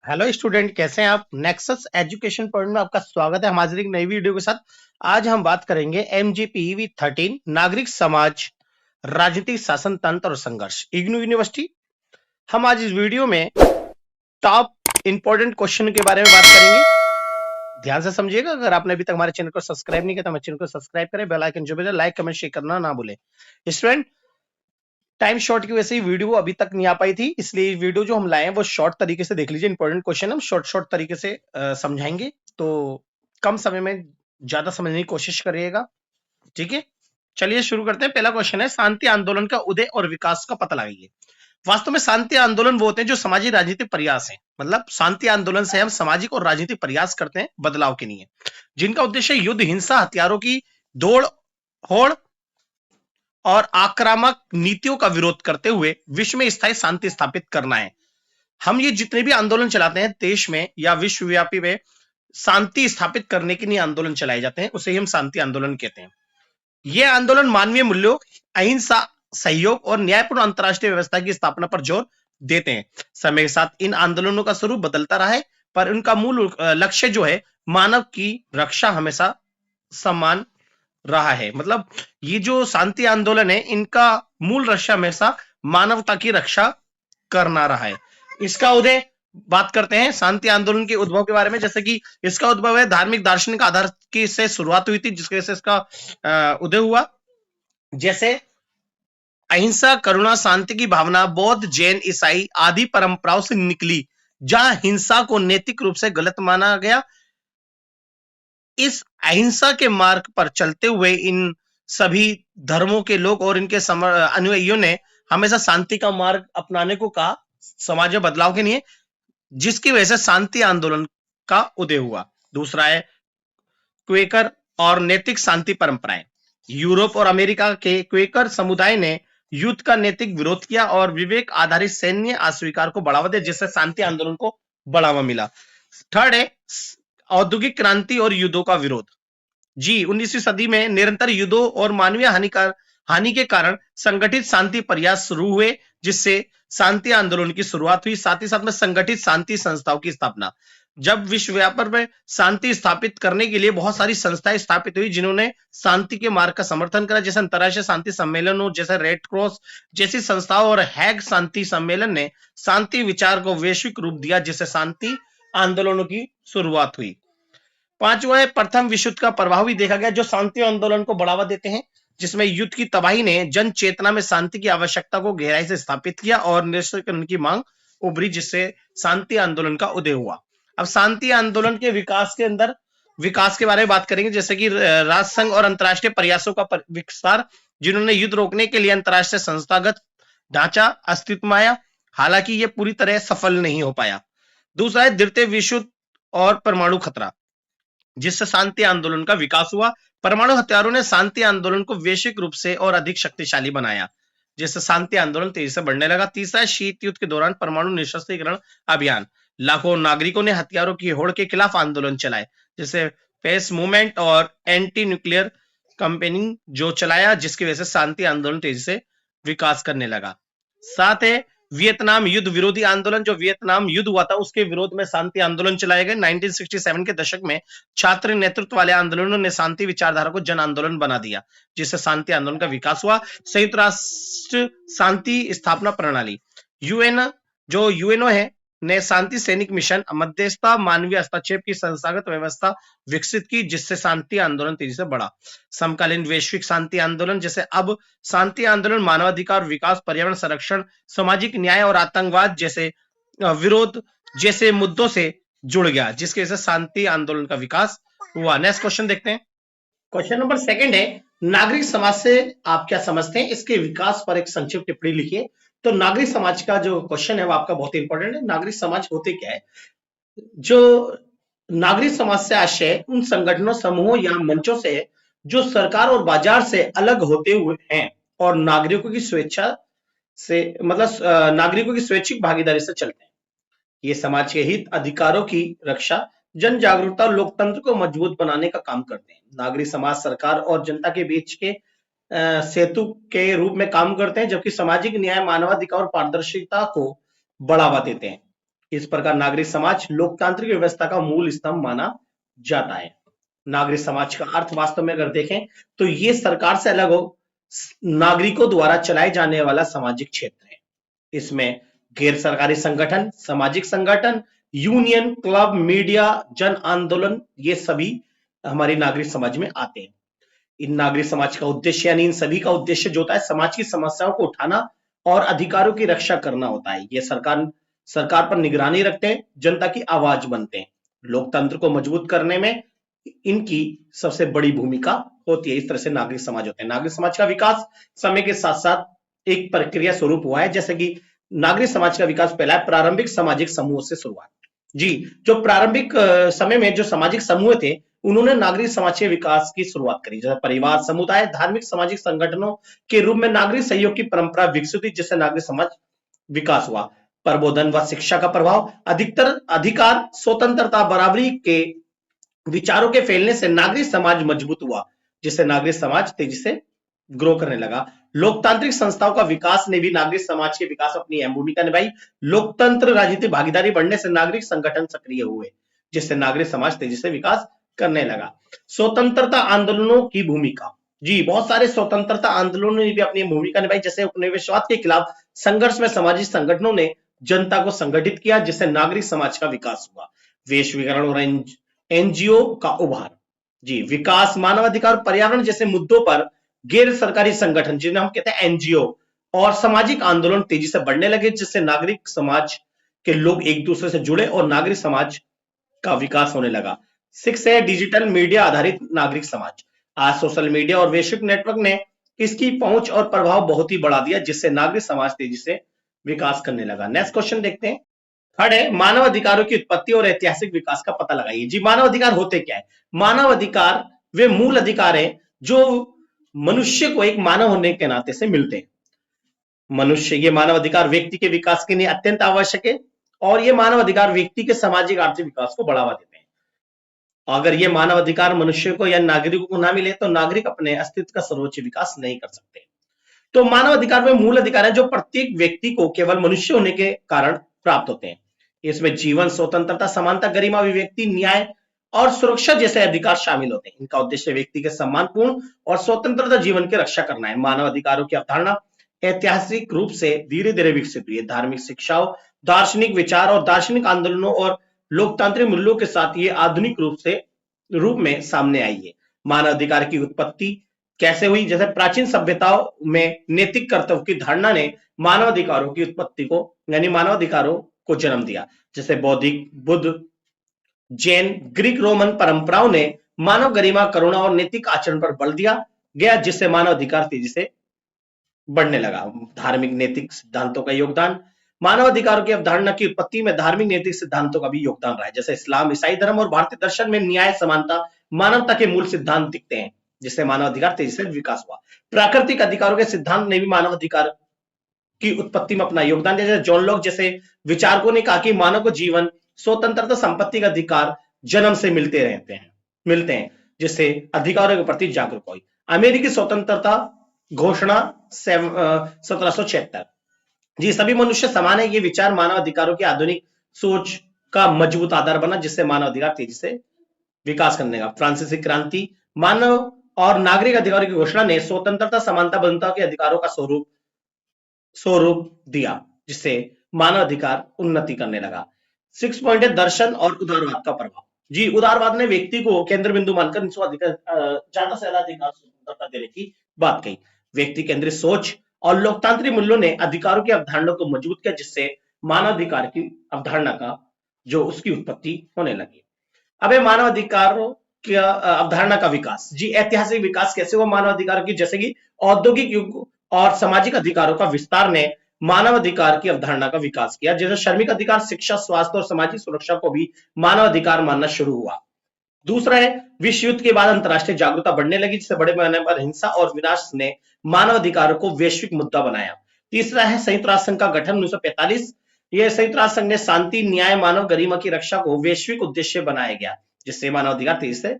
Hello student, कैसे हैं आप। नेक्सस एजुकेशन पॉइंट में आपका स्वागत है। हम हाजिर एक नई वीडियो के साथ। आज हम बात करेंगे MGPEV 13 नागरिक समाज, राजनीतिक शासन तंत्र और संघर्ष, इग्नू यूनिवर्सिटी। हम आज इस वीडियो में टॉप इंपॉर्टेंट क्वेश्चन के बारे में बात करेंगे। ध्यान से समझिएगा। अगर आपने अभी तक हमारे चैनल को सब्सक्राइब नहीं किया तो हमारे चैनल को सब्सक्राइब करें, बेल आइकन जो भी है, लाइक कमेंट शेयर करना ना भूलें। स्टूडेंट, टाइम शॉर्ट की वजह से वीडियो अभी तक नहीं आ पाई थी, इसलिए वीडियो जो हम लाए हैं वो शॉर्ट तरीके से देख लीजिए। इंपॉर्टेंट क्वेश्चन हम शॉर्ट तरीके से समझाएंगे, तो कम समय में ज्यादा समझने की कोशिश करिएगा। ठीक है, चलिए शुरू करते हैं। पहला क्वेश्चन है, शांति आंदोलन का उदय और विकास का पता लगाइए। वास्तव में शांति आंदोलन वो होते हैं जो सामाजिक राजनीतिक प्रयास है। मतलब शांति आंदोलन से हम सामाजिक और राजनीतिक प्रयास करते हैं बदलाव के लिए, जिनका उद्देश्य युद्ध, हिंसा, हथियारों की दौड़ होड़ और आक्रामक नीतियों का विरोध करते हुए विश्व में स्थायी शांति स्थापित करना है। हम ये जितने भी आंदोलन चलाते हैं देश में या विश्वव्यापी में, शांति स्थापित करने के लिए आंदोलन चलाए जाते हैं, उसे ही हम शांति आंदोलन कहते हैं। यह आंदोलन मानवीय मूल्यों, अहिंसा, सहयोग और न्यायपूर्ण अंतर्राष्ट्रीय व्यवस्था की स्थापना पर जोर देते हैं। समय के साथ इन आंदोलनों का स्वरूप बदलता रहा है, पर उनका मूल लक्ष्य जो है, मानव की रक्षा हमेशा समान रहा है। मतलब ये जो शांति आंदोलन है, इनका मूल लक्ष्य हमेशा मानवता की रक्षा करना रहा है। इसका उदय बात करते हैं शांति आंदोलन के उद्भव के बारे में। जैसे कि इसका उद्भव है धार्मिक दार्शनिक आधार की से शुरुआत हुई थी, जिसकी वजह से इसका उदय हुआ। जैसे अहिंसा, करुणा, शांति की भावना बौद्ध, जैन, ईसाई आदि परंपराओं से निकली, जहां हिंसा को नैतिक रूप से गलत माना गया। इस अहिंसा के मार्ग पर चलते हुए इन सभी धर्मों के लोग और इनके अनुयायियों ने हमेशा शांति का मार्ग अपनाने को कहा समाज में बदलाव के लिए, जिसकी वजह से शांति आंदोलन का उदय हुआ। दूसरा है क्वेकर और नैतिक शांति परंपराएं। यूरोप और अमेरिका के क्वेकर समुदाय ने युद्ध का नैतिक विरोध किया और विवेक आधारित सैन्य अस्वीकार को बढ़ावा दिया, जिससे शांति आंदोलन को बढ़ावा मिला। थर्ड है औद्योगिक क्रांति और युद्धों का विरोध। जी, 19वीं सदी में निरंतर युद्धों और मानवीय हानि के कारण संगठित शांति प्रयास शुरू हुए, जिससे शांति आंदोलन की शुरुआत हुई। साथ ही साथ में संगठित शांति संस्थाओं की स्थापना। जब विश्व व्यापार में शांति स्थापित करने के लिए बहुत सारी संस्थाएं स्थापित हुई, जिन्होंने शांति के मार्ग का समर्थन करा, जैसे अंतर्राष्ट्रीय शांति सम्मेलन हो, जैसे रेड क्रॉस जैसी संस्थाओं, और हैग शांति सम्मेलन ने शांति विचार को वैश्विक रूप दिया, जिससे शांति आंदोलनों की शुरुआत हुई। पांचवा है प्रथम विश्व युद्ध का प्रभाव भी देखा गया, जो शांति आंदोलन को बढ़ावा देते हैं, जिसमें युद्ध की तबाही ने जन चेतना में शांति की आवश्यकता को गहराई से स्थापित किया और निरस्त्रीकरण की मांग उभरी, जिससे शांति आंदोलन का उदय हुआ। अब शांति आंदोलन के विकास के बारे में बात करेंगे। जैसे कि राष्ट्रसंघ और अंतर्राष्ट्रीय प्रयासों का विस्तार, जिन्होंने युद्ध रोकने के लिए अंतर्राष्ट्रीय संस्थागत ढांचा अस्तित्व में आया, हालांकि यह पूरी तरह सफल नहीं हो पाया। दूसरा है द्वितीय विश्व युद्ध और परमाणु खतरा, जिससे शांति आंदोलन का विकास हुआ। परमाणु हथियारों ने शांति आंदोलन को वैश्विक रूप से और अधिक शक्तिशाली बनाया, जिससे शांति आंदोलन तेजी से बढ़ने लगा। तीसरा, शीत युद्ध के दौरान परमाणु निशस्त्रीकरण अभियान। लाखों नागरिकों ने हथियारों की होड़ के खिलाफ आंदोलन चलाए, जैसे पेस मूवमेंट और एंटी न्यूक्लियर कैंपेनिंग जो चलाया, जिसकी वजह से शांति आंदोलन तेजी से विकास करने लगा। साथ है वियतनाम युद्ध विरोधी आंदोलन। जो वियतनाम युद्ध हुआ था, उसके विरोध में शांति आंदोलन चलाए गए। 1967 के दशक में छात्र नेतृत्व वाले आंदोलनों ने शांति विचारधारा को जन आंदोलन बना दिया, जिससे शांति आंदोलन का विकास हुआ। संयुक्त राष्ट्र शांति स्थापना प्रणाली, यूएनओ है, ने शांति सैनिक मिशन, मध्यस्थता, मानवीय हस्तक्षेप की संस्थागत व्यवस्था विकसित की, जिससे शांति आंदोलन तेजी से बढ़ा। समकालीन वैश्विक शांति आंदोलन, जैसे अब शांति आंदोलन मानवाधिकार, विकास, पर्यावरण संरक्षण, सामाजिक न्याय और आतंकवाद जैसे विरोध जैसे मुद्दों से जुड़ गया, जिसकी वजह से शांति आंदोलन का विकास हुआ। नेक्स्ट क्वेश्चन देखते हैं। क्वेश्चन नंबर सेकंड है, नागरिक समाज से आप क्या समझते हैं, इसके विकास पर एक संक्षिप्त टिप्पणी लिखिए। तो नागरिक समाज का जो क्वेश्चन है वो आपका बहुत इंपॉर्टेंट है। नागरिक समाज होते क्या है? जो नागरिक समाज से आशय उन संगठनों, समूहों या मंचों से है जो सरकार और बाजार से अलग होते हुए हैं और नागरिकों की स्वेच्छा से, मतलब नागरिकों की स्वैच्छिक भागीदारी से चलते हैं। ये समाज के हित, अधिकारों की रक्षा, जन जागरूकता और लोकतंत्र को मजबूत बनाने का काम करते हैं। नागरिक समाज सरकार और जनता के बीच के सेतु के रूप में काम करते हैं, जबकि सामाजिक न्याय, मानवाधिकार और पारदर्शिता को बढ़ावा देते हैं। इस प्रकार नागरिक समाज लोकतांत्रिक व्यवस्था का मूल स्तंभ माना जाता है। नागरिक समाज का अर्थ वास्तव में अगर देखें तो ये सरकार से अलग हो नागरिकों द्वारा चलाए जाने वाला सामाजिक क्षेत्र है। इसमें गैर सरकारी संगठन, सामाजिक संगठन, यूनियन, क्लब, मीडिया, जन आंदोलन, ये सभी हमारी नागरिक समाज में आते हैं। इन नागरिक समाज का उद्देश्य यानी इन सभी का उद्देश्य जो होता है समाज की समस्याओं को उठाना और अधिकारों की रक्षा करना होता है। ये सरकार पर निगरानी रखते हैं, जनता की आवाज बनते हैं। लोकतंत्र को मजबूत करने में इनकी सबसे बड़ी भूमिका होती है। इस तरह से नागरिक समाज होते हैं। नागरिक समाज का विकास समय के साथ साथ एक प्रक्रिया स्वरूप हुआ है। जैसे कि नागरिक समाज का विकास पहला है प्रारंभिक सामाजिक समूह से शुरुआत। जी, जो प्रारंभिक समय में जो सामाजिक समूह थे उन्होंने नागरिक समाज के विकास की शुरुआत करी। जैसे परिवार, समुदाय, धार्मिक, सामाजिक संगठनों के रूप में नागरिक सहयोग की परंपरा विकसित हुई, जिससे नागरिक समाज विकास हुआ। प्रबोधन व शिक्षा का प्रभाव, अधिकतर अधिकार, स्वतंत्रता, बराबरी के विचारों के फैलने से नागरिक समाज मजबूत हुआ, जिससे नागरिक समाज तेजी से ग्रो करने लगा। लोकतांत्रिक संस्थाओं का विकास ने भी नागरिक समाज के विकास में अपनी अहम भूमिका निभाई। लोकतंत्र राजनीतिक भागीदारी बढ़ने से नागरिक संगठन सक्रिय हुए, जिससे नागरिक समाज तेजी से विकास करने लगा। स्वतंत्रता आंदोलनों की भूमिका, जी, बहुत सारे स्वतंत्रता आंदोलनों ने भी अपनी भूमिका निभाई। जैसे उपनिवेशवाद के खिलाफ संघर्ष में सामाजिक संगठनों ने जनता को संगठित किया, जिससे नागरिक समाज का विकास हुआ। वैश्वीकरण और एनजीओ का उभार, जी, विकास, मानवाधिकार, पर्यावरण जैसे मुद्दों पर गैर सरकारी संगठन जिन्हें हम कहते हैं एनजीओ और सामाजिक आंदोलन तेजी से बढ़ने लगे, जिससे नागरिक समाज के लोग एक दूसरे से जुड़े और नागरिक समाज का विकास होने लगा। 6 है डिजिटल मीडिया आधारित नागरिक समाज। आज सोशल मीडिया और वैश्विक नेटवर्क ने इसकी पहुंच और प्रभाव बहुत ही बढ़ा दिया, जिससे नागरिक समाज तेजी से विकास करने लगा। नेक्स्ट क्वेश्चन देखते हैं। थर्ड है मानव अधिकारों की उत्पत्ति और ऐतिहासिक विकास का पता लगाइए। जी, मानव अधिकार होते क्या है? मानव अधिकार वे मूल अधिकार हैं जो मनुष्य को एक मानव होने के नाते से मिलते हैं। मनुष्य, ये मानव अधिकार व्यक्ति के विकास के लिए अत्यंत आवश्यक है और ये मानव अधिकार व्यक्ति के सामाजिक आर्थिक विकास को बढ़ावा देते हैं। अगर ये मानव अधिकार मनुष्य को या नागरिकों को ना मिले तो नागरिक अपने अस्तित्व का सर्वोच्च विकास नहीं कर सकते। तो मानव अधिकार वे मूल अधिकार हैं जो प्रत्येक व्यक्ति को केवल मनुष्य होने के कारण प्राप्त होते हैं। इसमें जीवन, स्वतंत्रता, समानता, गरिमा, अभिव्यक्ति, न्याय और सुरक्षा जैसे अधिकार शामिल होते हैं। इनका उद्देश्य व्यक्ति के सम्मानपूर्ण और स्वतंत्रता जीवन की रक्षा करना है। मानव अधिकारों की अवधारणा ऐतिहासिक रूप से धीरे धीरे विकसित हुई है। धार्मिक शिक्षाओं, दार्शनिक विचार और दार्शनिक आंदोलनों और लोकतांत्रिक मूल्यों के साथ ये आधुनिक रूप में सामने आई है। मानव अधिकार की उत्पत्ति कैसे हुई? जैसे प्राचीन सभ्यताओं में नैतिक कर्तव्य की धारणा ने मानव अधिकारों की उत्पत्ति को यानी मानव अधिकारों को जन्म दिया। जैसे बौद्धिक, बुद्ध, जैन, ग्रीक, रोमन परंपराओं ने मानव गरिमा, करुणा और नैतिक आचरण पर बल दिया गया, जिससे मानव अधिकार तेजी से बढ़ने लगा। धार्मिक नैतिक सिद्धांतों का योगदान, मानव अधिकारों की अवधारणा की उत्पत्ति में धार्मिक नैतिक सिद्धांतों का भी योगदान रहा है। जैसे इस्लाम, ईसाई धर्म और भारतीय दर्शन में न्याय, समानता, मानवता के मूल सिद्धांत दिखते हैं, जिससे मानव अधिकार तेजी से विकास हुआ। प्राकृतिक अधिकारों के सिद्धांत ने भी मानव अधिकार की उत्पत्ति में अपना योगदान दिया। जैसे जॉन लॉक जैसे विचारकों ने कहा कि मानव को जीवन, स्वतंत्रता, संपत्ति का अधिकार जन्म से मिलते हैं, जिससे अधिकारों के प्रति जागरूक हुई। अमेरिकी स्वतंत्रता घोषणा 1776, जी, सभी मनुष्य समान है, ये विचार मानव अधिकारों की आधुनिक सोच का मजबूत आधार बना, जिससे मानव अधिकार तेजी से विकास करने का। फ्रांसीसी क्रांति, मानव और नागरिक अधिकारों की घोषणा ने स्वतंत्रता, समानता, बंधुता के अधिकारों का स्वरूप दिया, जिससे मानव अधिकार उन्नति करने लगा। 6 पॉइंट है दर्शन और उदारवाद का प्रभाव। जी, उदारवाद ने व्यक्ति को केंद्र बिंदु मानकर ज्यादा से ज्यादा अधिकार स्वतंत्रता देने की बात कही। व्यक्ति केंद्रित सोच और लोकतांत्रिक मूल्यों ने अधिकारों की अवधारणा को मजबूत किया, जिससे मानव अधिकार की अवधारणा का जो उसकी उत्पत्ति होने लगी। अब मानव अधिकारों की अवधारणा का विकास, जी, ऐतिहासिक विकास कैसे हुआ मानव अधिकारों की? जैसे कि औद्योगिक युग और सामाजिक अधिकारों का विस्तार ने मानव अधिकार की अवधारणा का विकास किया। जैसे श्रमिक अधिकार, शिक्षा, स्वास्थ्य और सामाजिक सुरक्षा को भी मानव अधिकार मानना शुरू हुआ। दूसरा है विश्व युद्ध के बाद अंतरराष्ट्रीय जागरूकता बढ़ने लगी, जिससे बड़े पैमाने पर हिंसा और विनाश ने मानव अधिकारों को वैश्विक मुद्दा बनाया। तीसरा है संयुक्त राष्ट्र संघ का गठन 1945। यह संयुक्त राष्ट्र संघ ने शांति, न्याय, मानव गरिमा की रक्षा को वैश्विक उद्देश्य बनाया गया, जिससे मानव अधिकार तेजी से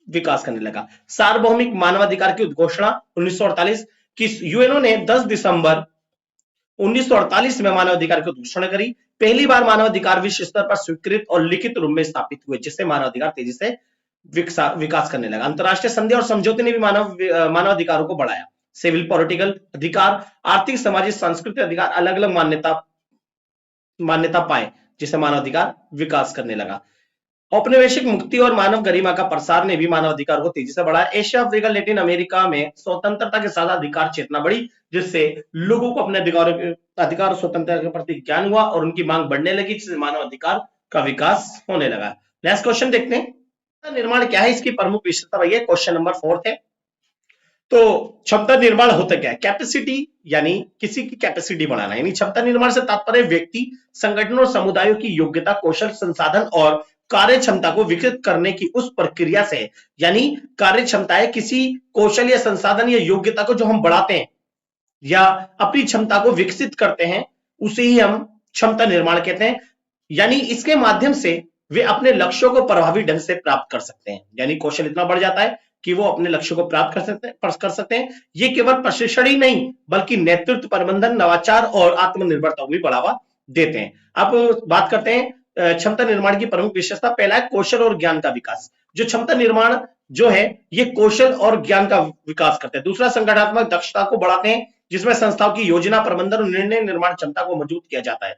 विकास करने लगा। सार्वभौमिक मानवाधिकार की उद्घोषणा 1948 की यूएनओ ने 10 दिसंबर 1948 में मानवाधिकार की घोषणा करी। पहली बार मानवाधिकार विश्व स्तर पर स्वीकृत और लिखित रूप में स्थापित हुए, जिससे मानवाधिकार तेजी से विकास करने लगा। अंतरराष्ट्रीय संधि और समझौते ने भी मानवाधिकारों को बढ़ाया। सिविल पॉलिटिकल अधिकार, आर्थिक, सामाजिक, सांस्कृतिक अधिकार अलग अलग मान्यता पाए, जिससे मानवाधिकार विकास करने लगा। औपनिवेशिक मुक्ति और मानव गरिमा का प्रसार ने भी मानवाधिकार को तेजी से बढ़ाया। एशिया, अफ्रीका, लैटिन अमेरिका में स्वतंत्रता के साथ अधिकार चेतना बढ़ी, जिससे लोगों को अपने अधिकार और स्वतंत्रता के प्रति ज्ञान हुआ और उनकी मांग बढ़ने लगी, जिससे मानवाधिकार का विकास होने लगा। नेक्स्ट क्वेश्चन देखते हैं, निर्माण क्या है, इसकी प्रमुख विशेषता भैया क्वेश्चन नंबर 4 है। तो क्षमता निर्माण होता क्या है? कैपेसिटी यानी किसी की कैपेसिटी बढ़ाना, यानी क्षमता निर्माण से तात्पर्य व्यक्ति, संगठन और समुदायों की योग्यता, कौशल, संसाधन और कार्य क्षमता को विकसित करने की उस प्रक्रिया से, यानी कार्य क्षमता है किसी कौशल या संसाधन या योग्यता को जो हम बढ़ाते हैं या अपनी क्षमता को विकसित करते हैं, उसे ही हम क्षमता निर्माण कहते हैं। यानी इसके माध्यम से वे अपने लक्ष्यों को प्रभावी ढंग से प्राप्त कर सकते हैं, यानी कौशल इतना बढ़ जाता है कि वो अपने लक्ष्य को प्राप्त कर सकते हैं। ये केवल प्रशिक्षण ही नहीं, बल्कि नेतृत्व, प्रबंधन, नवाचार और आत्मनिर्भरता को भी बढ़ावा देते हैं। अब बात करते हैं क्षमता निर्माण की प्रमुख विशेषता। पहला है कौशल और ज्ञान का विकास। जो क्षमता निर्माण जो है ये कौशल और ज्ञान का विकास करते हैं। दूसरा, संगठनात्मक दक्षता को बढ़ाते हैं, जिसमें संस्थाओं की योजना, प्रबंधन और निर्णय निर्माण क्षमता को मजबूत किया जाता है।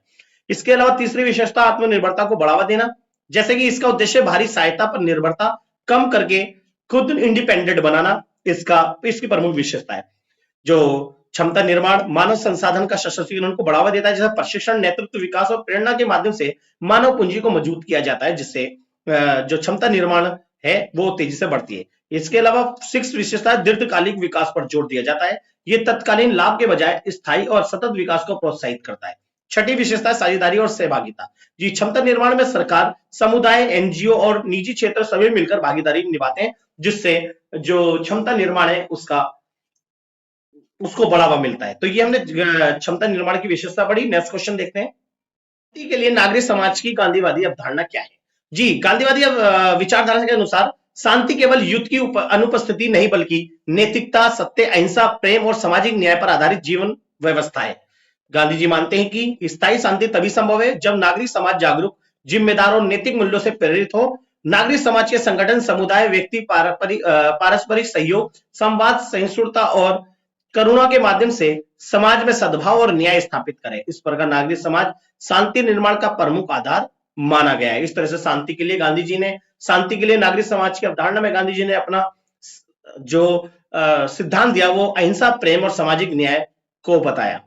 इसके अलावा तीसरी विशेषता आत्मनिर्भरता को बढ़ावा देना, जैसे कि इसका उद्देश्य बाहरी सहायता पर निर्भरता कम करके खुद इंडिपेंडेंट बनाना इसकी प्रमुख विशेषता है। जो क्षमता निर्माण मानव संसाधन का सशक्तिकरण को बढ़ावा देता है, जैसे प्रशिक्षण, नेतृत्व, विकास और प्रेरणा के माध्यम से मानव पूंजी को मजबूत किया जाता है, जिससे जो क्षमता निर्माण है वो तेजी से बढ़ती है। इसके अलावा 6 विशेषता दीर्घकालिक विकास पर जोर दिया जाता है। ये तत्कालीन लाभ के बजाय स्थायी और सतत विकास को प्रोत्साहित करता है। छठी विशेषता साझेदारी और सहभागिता। जी, क्षमता निर्माण में सरकार, समुदाय, एनजीओ और निजी क्षेत्र सभी मिलकर भागीदारी निभाते हैं, जिससे जो क्षमता निर्माण है उसको बढ़ावा मिलता है। तो ये हमने क्षमता निर्माण की विशेषता पढ़ी। नेक्स्ट क्वेश्चन देखते हैं, के लिए नागरिक समाज की गांधीवादी अवधारणा क्या है? जी, गांधीवादी विचारधारा के अनुसार शांति केवल युद्ध की अनुपस्थिति नहीं, बल्कि नैतिकता, सत्य, अहिंसा, प्रेम और सामाजिक न्याय पर आधारित जीवन व्यवस्था है। गांधी जी मानते हैं कि स्थायी शांति तभी संभव है जब नागरिक समाज जागरूक, जिम्मेदार और नैतिक मूल्यों से प्रेरित हो। नागरिक समाज के संगठन, समुदाय, व्यक्ति पारस्परिक सहयोग, संवाद, सहिष्णुता और करुणा के माध्यम से समाज में सद्भाव और न्याय स्थापित करे। इस प्रकार नागरिक समाज शांति निर्माण का प्रमुख आधार माना गया है। इस तरह से शांति के लिए नागरिक समाज की अवधारणा में गांधी जी ने अपना जो सिद्धांत दिया वो अहिंसा, प्रेम और सामाजिक न्याय को बताया।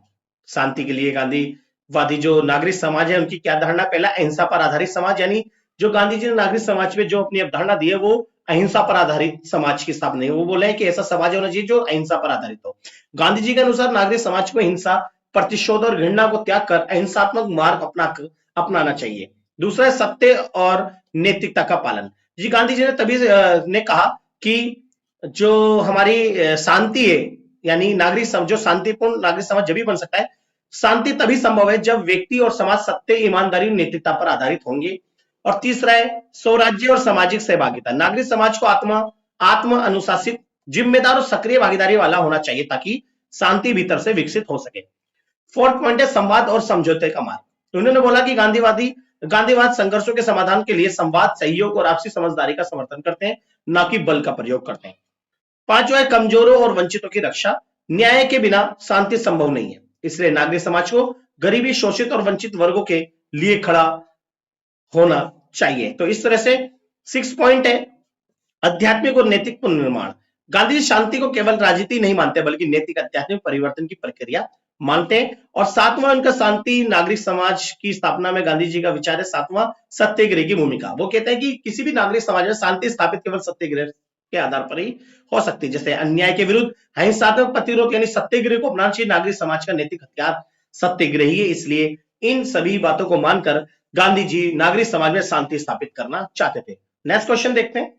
शांति के लिए गांधीवादी जो नागरिक समाज है उनकी क्या धारणा? पहला, अहिंसा पर आधारित समाज, यानी जो गांधी जी ने नागरिक समाज में जो अपनी अवधारणा दी है वो अहिंसा पर आधारित समाज की स्थापना है। वो बोले कि ऐसा समाज होना चाहिए जो अहिंसा पर आधारित हो। गांधी जी के अनुसार नागरिक समाज को हिंसा, प्रतिशोध और घृणा को त्याग कर अहिंसात्मक मार्ग अपनाना चाहिए। दूसरा है सत्य और नैतिकता का पालन। जी, गांधी जी ने तभी ने कहा कि जो हमारी शांति है, यानी जो शांतिपूर्ण नागरिक समाज जब भी बन सकता है, शांति तभी संभव है जब व्यक्ति और समाज सत्य, ईमानदारी, नैतिकता पर आधारित होंगे। और तीसरा है स्वराज्य और सामाजिक सहभागिता। नागरिक समाज को आत्म अनुशासित, जिम्मेदार और सक्रिय भागीदारी वाला होना चाहिए ताकि शांति भीतर से विकसित हो सके। फोर्थ पॉइंट है संवाद और समझौते का मार्ग। उन्होंने बोला कि गांधीवाद संघर्षों के समाधान के लिए संवाद, सहयोग और आपसी समझदारी का समर्थन करते हैं, न कि बल का प्रयोग करते हैं। पांचवा है कमजोरों और वंचितों की रक्षा। न्याय के बिना शांति संभव नहीं है, इसलिए नागरिक समाज को गरीबी, शोषित और वंचित वर्गों के लिए खड़ा होना चाहिए। तो इस तरह से 6 पॉइंट है आध्यात्मिक और नैतिक पुनर्निर्माण। गांधी शांति को केवल राजनीति नहीं मानते बल्कि नैतिक आध्यात्मिक परिवर्तन की प्रक्रिया मानते हैं। और 7वां उनका शांति नागरिक समाज की स्थापना में गांधी जी का विचार है 7वां, सत्याग्रह की भूमिका। वो कहते हैं कि किसी भी नागरिक समाज में शांति स्थापित केवल सत्याग्रह के आधार पर ही हो सकती है। जैसे अन्याय के विरुद्ध अहिंसात्मक प्रतिरोध यानी सत्याग्रह को अपनाना चाहिए। नागरिक समाज का नैतिक हथियार सत्याग्रह ही है, इसलिए इन सभी बातों को मानकर गांधी जी नागरिक समाज में शांति स्थापित करना चाहते थे। नेक्स्ट क्वेश्चन देखते हैं,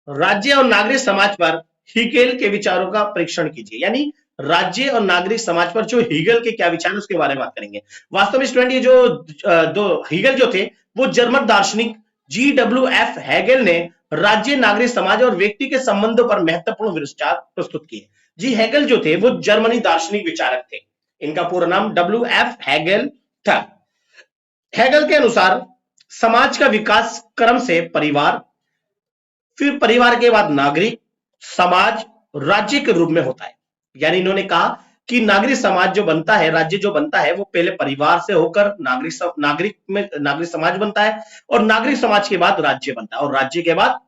राज्य और नागरिक समाज पर हीगेल के विचारों का परीक्षण कीजिए। यानी राज्य और नागरिक समाज पर जो हीगेल के क्या विचार है उसके बारे में बात करेंगे। वास्तव में स्टूडेंट ये जो दो हीगेल जो थे वो जर्मन दार्शनिक GWF हेगेल ने राज्य, नागरिक समाज और व्यक्ति के संबंधों पर महत्वपूर्ण विचार प्रस्तुत किए। जी, हेगेल जो थे वो जर्मनी दार्शनिक विचारक थे। इनका पूरा नाम WF हेगेल था। हेगल के अनुसार समाज का विकास क्रम से परिवार, फिर परिवार के बाद नागरिक समाज, राज्य के रूप में होता है। यानी इन्होंने कहा कि नागरिक समाज जो बनता है, राज्य जो बनता है, वो पहले परिवार से होकर नागरिक समाज बनता है, और नागरिक समाज के बाद राज्य बनता है, और राज्य के बाद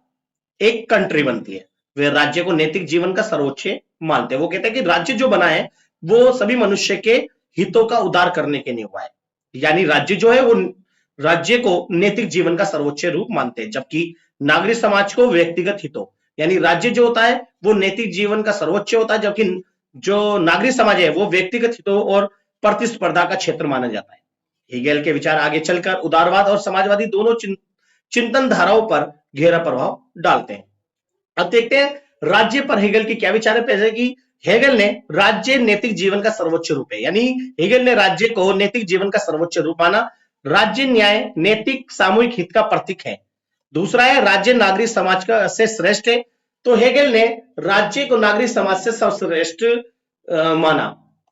एक कंट्री बनती है। वे राज्य को नैतिक जीवन का सर्वोच्च मानते हैं। वो कहते हैं कि राज्य जो बना है वो सभी मनुष्य के हितों का उद्धार करने के लिए हुआ है। यानी राज्य जो है वो राज्य को नैतिक जीवन का सर्वोच्च रूप मानते हैं, जबकि नागरिक समाज को व्यक्तिगत हितों, यानी राज्य जो होता है वो नैतिक जीवन का सर्वोच्च होता है, जबकि जो नागरिक समाज है वो व्यक्तिगत हितों और प्रतिस्पर्धा का क्षेत्र माना जाता है। हेगेल के विचार आगे चलकर उदारवाद और समाजवादी दोनों चिंतन धाराओं पर गहरा प्रभाव डालते हैं। अब देखते हैं राज्य पर हेगेल के क्या विचार है। जैसे कि हेगेल ने राज्य नैतिक जीवन का सर्वोच्च रूप है, यानी हेगेल ने राज्य को नैतिक जीवन का सर्वोच्च रूप माना। राज्य न्याय नैतिक सामूहिक हित का प्रतीक है। दूसरा है राज्य नागरिक समाज का से श्रेष्ठ है। तो हेगेल ने राज्य को नागरिक समाज से सर्वश्रेष्ठ माना।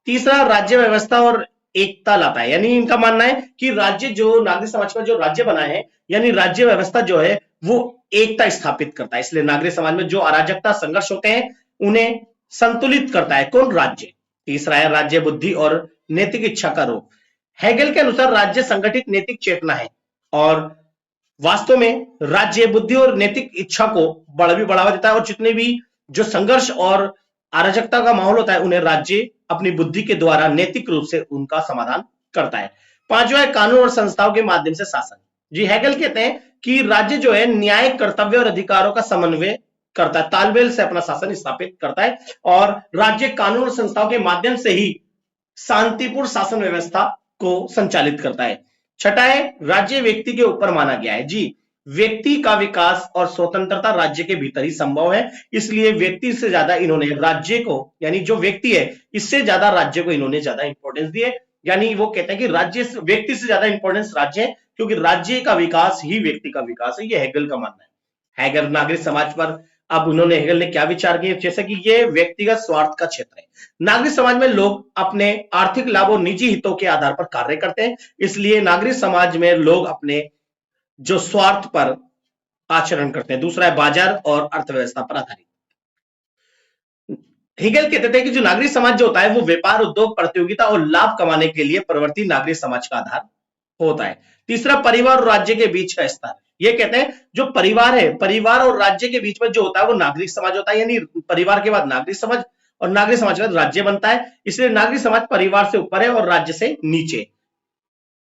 तीसरा राज्य व्यवस्था और एकता लाता है, यानी इनका मानना है कि राज्य जो नागरिक समाज का जो राज्य बना है, यानी राज्य व्यवस्था जो है वो एकता स्थापित करता है। इसलिए नागरिक समाज में जो अराजकता संघर्ष होते हैं उन्हें संतुलित करता है कौन? राज्य। तीसरा है राज्य बुद्धि और नैतिक इच्छा का रूप। हेगेल के अनुसार राज्य संगठित नैतिक चेतना है, और वास्तव में राज्य बुद्धि और नैतिक इच्छा को बढ़ावा देता है, और जितने भी जो संघर्ष और अराजकता का माहौल होता है उन्हें राज्य अपनी बुद्धि के द्वारा नैतिक रूप से उनका समाधान करता है। पांचवा है कानून और संस्थाओं के माध्यम से शासन। जी हेगेल कहते हैं कि राज्य जो है न्याय, कर्तव्य और अधिकारों का समन्वय करता है, तालमेल से अपना शासन स्थापित करता है, और राज्य कानून और संस्थाओं के माध्यम से ही शांतिपूर्ण शासन व्यवस्था को संचालित करता है। छठा है राज्य व्यक्ति के ऊपर माना गया है। जी व्यक्ति का विकास और स्वतंत्रता राज्य के भीतर ही संभव है, इसलिए व्यक्ति से ज्यादा इन्होंने राज्य को, यानी जो व्यक्ति है इससे ज्यादा राज्य को इन्होंने ज्यादा इंपॉर्टेंस दी है। यानी वो कहते हैं कि राज्य व्यक्ति से ज्यादा इंपॉर्टेंस राज्य है, क्योंकि राज्य का विकास ही व्यक्ति का विकास है। ये हेगेल का मानना है। हेगेल नागरिक समाज पर अब उन्होंने हेगेल ने क्या विचार किए, जैसे कि ये व्यक्तिगत स्वार्थ का क्षेत्र है। नागरिक समाज में लोग अपने आर्थिक लाभ और निजी हितों के आधार पर कार्य करते हैं, इसलिए नागरिक समाज में लोग अपने जो स्वार्थ पर आचरण करते हैं। दूसरा है बाजार और अर्थव्यवस्था पर आधारित। हेगेल कहते थे कि जो नागरिक समाज जो होता है वो व्यापार, उद्योग, प्रतियोगिता और लाभ कमाने के लिए प्रवृत्ति नागरिक समाज का आधार होता है। तीसरा परिवार और राज्य के बीच का स्तर। ये कहते हैं जो परिवार है, परिवार और राज्य के बीच में जो होता है वो नागरिक समाज होता है, यानी परिवार के बाद नागरिक समाज, और नागरिक समाज के बाद राज्य बनता है। इसलिए नागरिक समाज परिवार से ऊपर है और राज्य से नीचे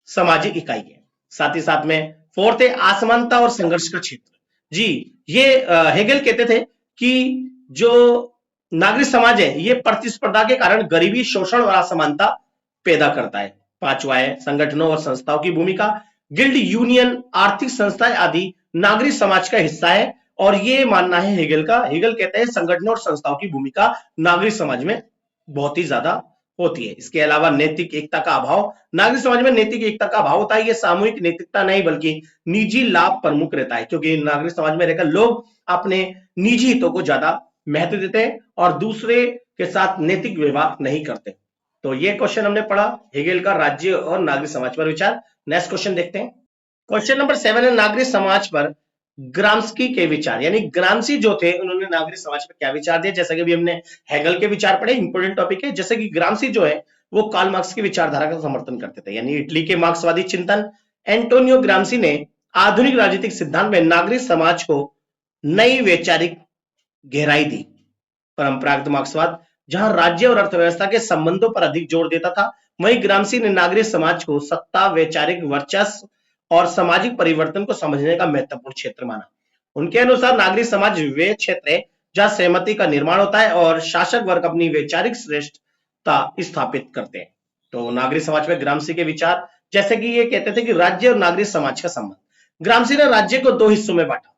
सामाजिक इकाई है। साथ ही साथ में फोर्थ है असमानता और संघर्ष का क्षेत्र। जी ये हेगेल कहते थे कि जो नागरिक समाज है ये प्रतिस्पर्धा के कारण गरीबी, शोषण और असमानता पैदा करता है। पांचवा है संगठनों और संस्थाओं की भूमिका। गिल्ड, यूनियन, आर्थिक संस्थाएं आदि नागरिक समाज का हिस्सा है, और ये मानना है हेगेल का। हेगेल कहते हैं संगठनों और संस्थाओं की भूमिका नागरिक समाज में बहुत ही ज्यादा होती है। इसके अलावा नैतिक एकता का अभाव। नागरिक समाज में नैतिक एकता का अभाव होता है। ये सामूहिक नैतिकता नहीं बल्कि निजी लाभ प्रमुख रहता है, क्योंकि नागरिक समाज में रहकर लोग अपने निजी हितों को ज्यादा महत्व देते हैं और दूसरे के साथ नैतिक व्यवहार नहीं करते। तो ये क्वेश्चन हमने पढ़ा हेगेल का राज्य और नागरिक समाज पर विचार। नेक्स्ट क्वेश्चन देखते हैं। क्वेश्चन नंबर 7 है नागरिक समाज पर ग्राम्स्की के विचार। यानी ग्राम्सी जो थे उन्होंने नागरिक समाज पर क्या विचार दिए। जैसे कि अभी हमने हेगेल के विचार पढ़े, इंपोर्टेंट टॉपिक है। जैसे कि ग्राम्सी जो है वो कार्ल मार्क्स की विचारधारा का समर्थन करते थे, यानी इटली के मार्क्सवादी चिंतन। एंटोनियो ग्राम्सी ने आधुनिक राजनीतिक सिद्धांत में नागरिक समाज को नई वैचारिक गहराई दी। परंपरागत मार्क्सवाद जहां राज्य और अर्थव्यवस्था के संबंधों पर अधिक जोर देता था, वहीं ग्राम्सी ने नागरिक समाज को सत्ता, वैचारिक वर्चस्व और सामाजिक परिवर्तन को समझने का महत्वपूर्ण क्षेत्र माना। उनके अनुसार नागरिक समाज वे क्षेत्र है जहां सहमति का निर्माण होता है और शासक वर्ग अपनी वैचारिक श्रेष्ठता स्थापित करते हैं। तो नागरिक समाज में ग्राम्सी के विचार, जैसे कि ये कहते थे कि राज्य और नागरिक समाज का संबंध। ग्राम्सी ने राज्य को दो हिस्सों में बांटा,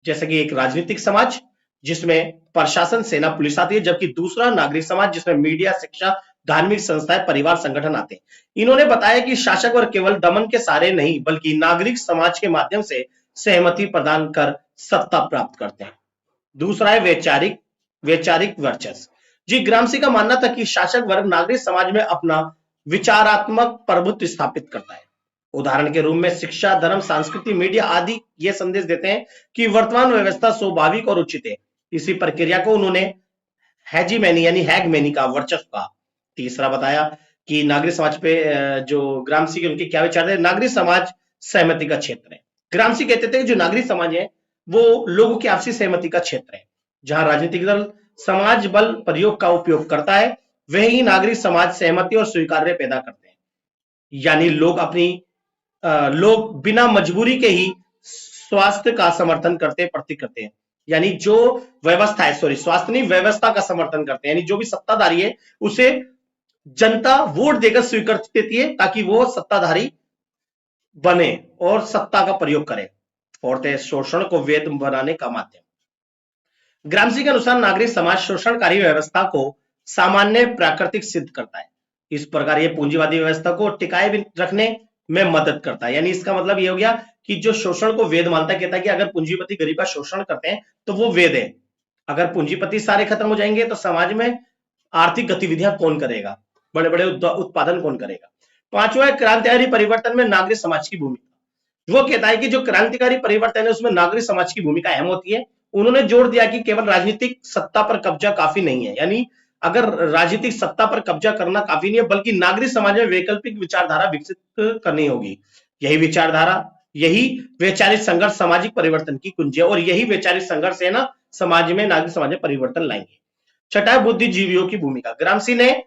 जैसे कि एक राजनीतिक समाज जिसमें प्रशासन, सेना, पुलिस आती है, जबकि दूसरा नागरिक समाज जिसमें मीडिया, शिक्षा, धार्मिक संस्थाएं, परिवार, संगठन आते हैं। इन्होंने बताया कि शासक वर्ग केवल दमन के सहारे नहीं बल्कि नागरिक समाज के माध्यम से सहमति प्रदान कर सत्ता प्राप्त करते हैं। दूसरा है वैचारिक वर्चस्व। जी ग्राम्सी का मानना था कि शासक वर्ग नागरिक समाज में अपना विचारात्मक प्रभुत्व स्थापित करता है उदाहरण के रूप में शिक्षा, धर्म, संस्कृति, मीडिया आदि ये संदेश देते हैं कि वर्तमान व्यवस्था स्वाभाविक और उचित है। इसी प्रक्रिया को उन्होंने हैजीमैनी यानी हैगमैनी का वर्चस्व का। तीसरा बताया कि नागरिक समाज पे जो ग्रामसी के उनके क्या विचार थे। नागरिक समाज सहमति का क्षेत्र है। ग्रामसी कहते थे कि जो नागरिक समाज है वो लोगों की आपसी सहमति का क्षेत्र है, जहां राजनीतिक दल समाज बल प्रयोग का उपयोग करता है, वही नागरिक समाज सहमति और स्वीकार्य पैदा करते हैं। यानी लोग बिना मजबूरी के ही स्वास्थ्य का समर्थन प्रतीक करते हैं। यानी जो व्यवस्था है, सॉरी स्वास्थ्य नहीं, व्यवस्था का समर्थन करते हैं। यानी जो भी सत्ताधारी है उसे जनता वोट देकर स्वीकृति देती है ताकि वो सत्ताधारी बने और सत्ता का प्रयोग करे। फोर्थ है शोषण को वैध बनाने का माध्यम। ग्रामसी के अनुसार नागरिक समाज शोषणकारी व्यवस्था को सामान्य प्राकृतिक सिद्ध करता है। इस प्रकार यह पूंजीवादी व्यवस्था को टिकाए भी रखने में मदद करता है। यानी इसका मतलब यह हो गया कि जो शोषण को वैध मानता है, कहता है कि अगर पूंजीपति गरीब का शोषण करते हैं तो वो वैध है। अगर पूंजीपति सारे खत्म हो जाएंगे तो समाज में आर्थिक गतिविधियां कौन करेगा, बड़े बड़े उत्पादन कौन करेगा। पांचवा है क्रांतिकारी परिवर्तन में नागरिक समाज की भूमिका। वो कहता है कि जो क्रांतिकारी परिवर्तन है उसमें नागरिक समाज की भूमिका अहम होती है। उन्होंने जोर दिया कि केवल राजनीतिक सत्ता पर कब्जा काफी नहीं है, यानी अगर राजनीतिक सत्ता पर कब्जा करना काफी नहीं है, बल्कि नागरिक समाज में वैकल्पिक विचारधारा विकसित करनी होगी। यही विचारधारा, यही वैचारिक संघर्ष सामाजिक परिवर्तन की कुंजी है, और यही वैचारिक संघर्ष है ना समाज में, नागरिक समाज में परिवर्तन लाएंगे। छठा बुद्धिजीवियों की भूमिका। ग्रामसी ने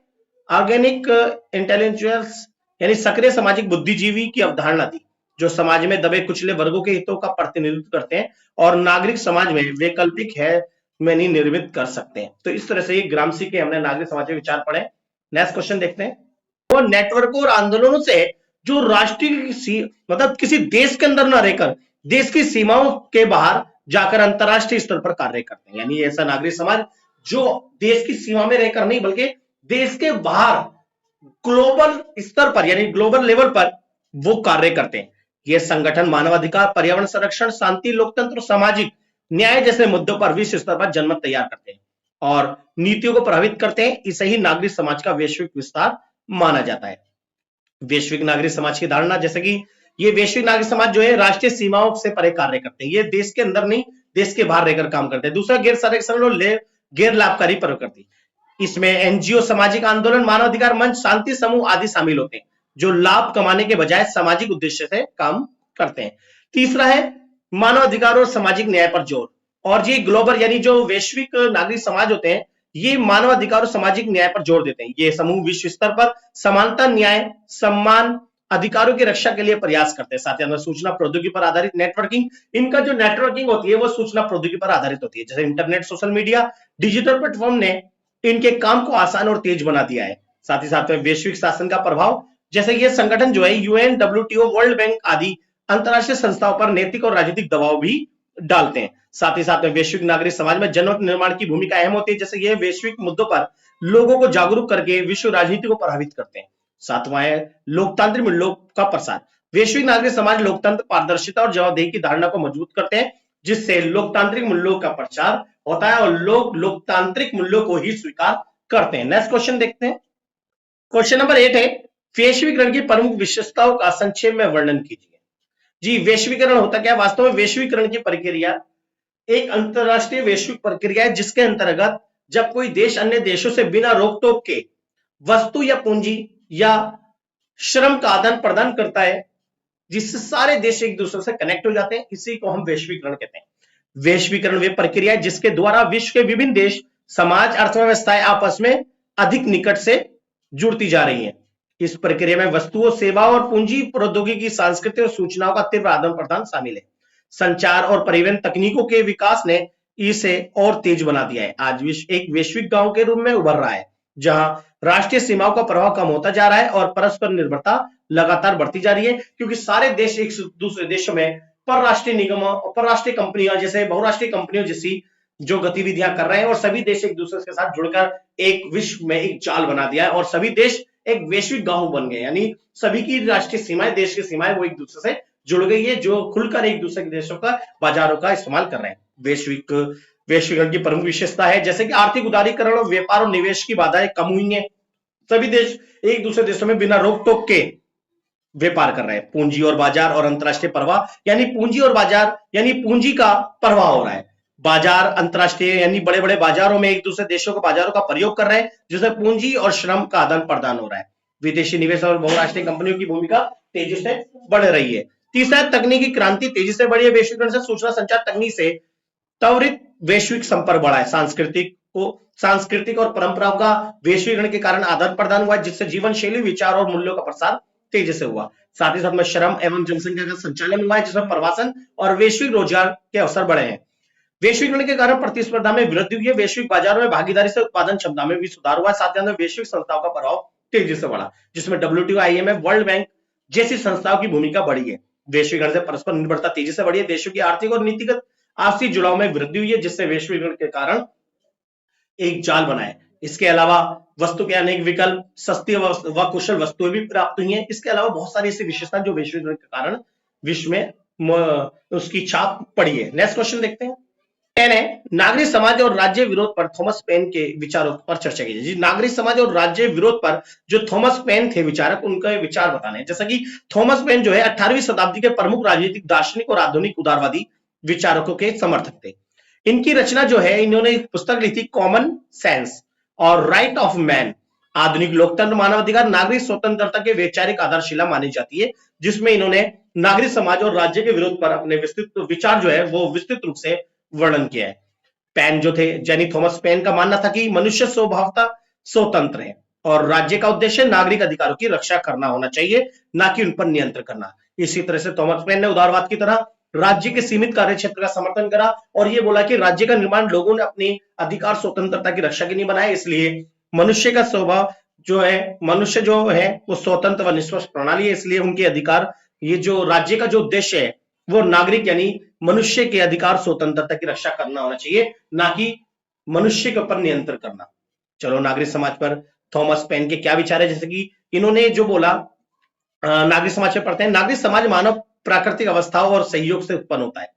ऑर्गेनिक इंटेलेक्चुअल्स यानी सक्रिय सामाजिक बुद्धिजीवी की अवधारणा दी, जो समाज में दबे कुचले वर्गों के हितों का प्रतिनिधित्व करते हैं और नागरिक समाज में वैकल्पिक है मैंने निर्मित कर सकते हैं। तो इस तरह से ये ग्रामसी के हमने नागरिक समाज के विचार पढ़े। नेक्स्ट क्वेश्चन देखते हैं। वो नेटवर्कों और आंदोलनों से जो राष्ट्रीय मतलब किसी देश के अंदर ना रहकर देश की सीमाओं के बाहर जाकर अंतरराष्ट्रीय स्तर पर कार्य करते हैं। यानी ऐसा नागरिक समाज जो देश की सीमा में रहकर नहीं बल्कि देश के बाहर ग्लोबल स्तर पर यानी ग्लोबल लेवल पर वो कार्य करते हैं। ये संगठन मानवाधिकार, पर्यावरण संरक्षण, शांति, लोकतंत्र, सामाजिक न्याय जैसे मुद्दों पर विश्व स्तर पर जनमत तैयार करते हैं और नीतियों को प्रभावित करते हैं। इसे ही नागरिक समाज का वैश्विक विस्तार माना जाता है। वैश्विक नागरिक समाज की धारणा, जैसे कि ये वैश्विक नागरिक समाज जो है राष्ट्रीय सीमाओं से परे कार्य करते हैं। ये देश के अंदर नहीं, देश के बाहर रहकर काम करते हैं। दूसरा गैर संरक्षण और गैर लाभकारी प्रकृति। इसमें एनजीओ, सामाजिक आंदोलन, मानवाधिकार मंच, शांति समूह आदि शामिल होते हैं, जो लाभ कमाने के बजाय सामाजिक उद्देश्य से काम करते हैं। तीसरा है मानवाधिकार और सामाजिक न्याय पर जोर। और ये ग्लोबल यानी जो वैश्विक नागरिक समाज होते हैं ये मानवाधिकार और सामाजिक न्याय पर जोर देते हैं। ये समूह विश्व स्तर पर समानता, न्याय, सम्मान, अधिकारों की रक्षा के लिए प्रयास करते हैं। साथ ही सूचना प्रौद्योगिकी पर आधारित नेटवर्किंग, इनका जो नेटवर्किंग होती है वो सूचना प्रौद्योगिकी पर आधारित होती है। जैसे internet, social media, digital platform ने इनके काम को आसान और तेज बना दिया है। साथ ही साथ में वैश्विक शासन का प्रभाव, जैसे ये संगठन जो है यूएन, डब्ल्यूटीओ, वर्ल्ड बैंक आदि अंतरराष्ट्रीय संस्थाओं पर नैतिक और राजनीतिक दबाव भी डालते हैं। साथ ही साथ में वैश्विक नागरिक समाज में जनमत निर्माण की भूमिका अहम होती है। जैसे ये वैश्विक मुद्दों पर लोगों को जागरूक करके विश्व राजनीति को प्रभावित करते हैं। सातवां है लोकतांत्रिक मूल्यों का प्रसार। वैश्विक नागरिक समाज लोकतंत्र, पारदर्शिता और जवाबदेही की धारणा को मजबूत करते हैं, जिससे लोकतांत्रिक मूल्यों का प्रचार होता है और लोग लोकतांत्रिक मूल्यों को ही स्वीकार करते हैं। नेक्स्ट क्वेश्चन देखते हैं। क्वेश्चन नंबर 8 है वैश्वीकरण की प्रमुख विशेषताओं का संक्षेप में वर्णन कीजिए। जी, वैश्वीकरण होता क्या? वास्तव में वैश्वीकरण की प्रक्रिया एक अंतरराष्ट्रीय वैश्विक प्रक्रिया है, जिसके अंतर्गत जब कोई देश अन्य देशों से बिना रोक टोक के वस्तु या पूंजी या श्रम का आदान प्रदान करता है, जिससे सारे देश एक दूसरे से कनेक्ट हो जाते हैं, इसी को हम वैश्वीकरण कहते हैं। वैश्वीकरण वे प्रक्रिया है जिसके द्वारा विश्व के विभिन्न देश, समाज, अर्थव्यवस्थाएं आपस में अधिक निकट से जुड़ती जा रही हैं। इस प्रक्रिया में वस्तुओं, सेवाओं और पूंजी, प्रौद्योगिकी, सांस्कृतिक और सूचनाओं का तीव्र आदान प्रदान शामिल है। संचार और परिवहन तकनीकों के विकास ने इसे और तेज बना दिया है। आज विश्व एक वैश्विक गांव के रूप में उभर रहा है, जहां राष्ट्रीय सीमाओं का प्रभाव कम होता जा रहा है और परस्पर निर्भरता लगातार बढ़ती जा रही है, क्योंकि सारे देश एक दूसरे देशों में परराष्ट्रीय निगमों, परराष्ट्रीय कंपनियां जैसे बहुराष्ट्रीय कंपनियों जैसी जो गतिविधियां कर रहे हैं, और सभी देश एक दूसरे के साथ जुड़कर एक विश्व में एक जाल बना दिया है और सभी देश एक वैश्विक गांव बन गए। यानी सभी की राष्ट्रीय सीमाएं, देश की सीमाएं वो एक दूसरे से जुड़ गई है, जो खुलकर एक दूसरे के देशों का, बाजारों का इस्तेमाल कर रहे हैं। वैश्वीकरण की प्रमुख विशेषता है जैसे कि आर्थिक उदारीकरण और व्यापार और निवेश की बाधाएं कम हुई हैं। सभी देश एक दूसरे देशों में बिना रोक टोक के व्यापार कर रहे हैं। पूंजी और बाजार और अंतरराष्ट्रीय प्रवाह, यानी पूंजी और बाजार यानी पूंजी का प्रवाह हो रहा है। बाजार अंतरराष्ट्रीय यानी बड़े बड़े बाजारों में एक दूसरे देशों के बाजारों का प्रयोग कर रहे हैं, जिसमें पूंजी और श्रम का आदान प्रदान हो रहा है। विदेशी निवेश और बहुराष्ट्रीय कंपनियों की भूमिका तेजी से बढ़ रही है। तीसरा, तकनीकी क्रांति तेजी से बढ़ी है। वैश्वीकरण से सूचना संचार तकनीक से त्वरित वैश्विक संपर्क बढ़ा है। सांस्कृतिक और परंपराओं का वैश्वीकरण के कारण आदान प्रदान हुआ है, जिससे जीवन शैली, विचार और मूल्यों का प्रसार तेजी से हुआ। साथ ही साथ में श्रम एवं जनसंख्या का संचालन हुआ है, जिसमें प्रवासन और वैश्विक रोजगार के अवसर बढ़े हैं। वैश्वीकरण के कारण प्रतिस्पर्धा में वृद्धि हुई है। वैश्विक बाजारों में भागीदारी से उत्पादन क्षमता में भी सुधार हुआ है। साथ ही साथ वैश्विक संस्थाओं का प्रभाव तेजी से बढ़ा, जिसमें WTO, IMF, वर्ल्ड बैंक जैसी संस्थाओं की भूमिका बढ़ी है। वैश्वीकरण से परस्पर निर्भरता तेजी से बढ़ी है। देशों की आर्थिक और नीतिगत आपसी जुड़ाव में वृद्धि हुई है, जिससे वैश्वीकरण के कारण एक जाल बना है। इसके अलावा वस्तु के अनेक विकल्प, सस्ती व कुशल वस्तुएं भी प्राप्त हुई हैं। इसके अलावा बहुत सारी ऐसी विशेषताएं जो वैश्वीकरण के कारण विश्व में उसकी छाप पड़ी है। नेक्स्ट क्वेश्चन देखते हैं। 10 है, नागरिक समाज और राज्य विरोध पर थॉमस पेन के विचारों पर चर्चा कीजिए। जी, नागरिक समाज और राज्य विरोध पर जो थॉमस पेन थे विचारक, उनके विचार बताने हैं। जैसा कि थॉमस पेन जो है 18वीं शताब्दी के प्रमुख राजनीतिक दार्शनिक और आधुनिक उदारवादी विचारकों के समर्थक थे। इनकी रचना जो है, इन्होंने एक पुस्तक लिखी कॉमन सेंस और राइट ऑफ मैन, आधुनिक लोकतंत्र, मानवाधिकार, नागरिक स्वतंत्रता के वैचारिक आधारशिला मानी जाती है, जिसमें इन्होंने नागरिक समाज और राज्य के विरोध पर अपने विस्तृत विचार जो है वो विस्तृत रूप से वर्णन किया है। पेन जो थे, जेनी थॉमस पेन का मानना था कि मनुष्य स्वभावतः स्वतंत्र है और राज्य का उद्देश्य नागरिक अधिकारों की रक्षा करना होना चाहिए, ना कि उन पर नियंत्रण करना। इसी तरह से थॉमस पेन ने उदारवाद की तरह राज्य के सीमित कार्य क्षेत्र का समर्थन करा और यह बोला कि राज्य का निर्माण लोगों ने अपनी अधिकार स्वतंत्रता की रक्षा के लिए बनाया, इसलिए मनुष्य का स्वभाव जो है, मनुष्य जो है वो स्वतंत्र व निष्पक्ष प्रणाली है, इसलिए उनके अधिकार, ये जो राज्य का जो उद्देश्य है वो नागरिक यानी मनुष्य के अधिकार स्वतंत्रता की रक्षा करना होना चाहिए, ना कि मनुष्य के ऊपर नियंत्रण करना। चलो, नागरिक समाज पर थॉमस पेन के क्या विचार है, जैसे कि इन्होंने जो बोला, नागरिक समाज पे पढ़ते हैं। नागरिक समाज मानव प्राकृतिक अवस्थाओं और सहयोग से उत्पन्न होता है।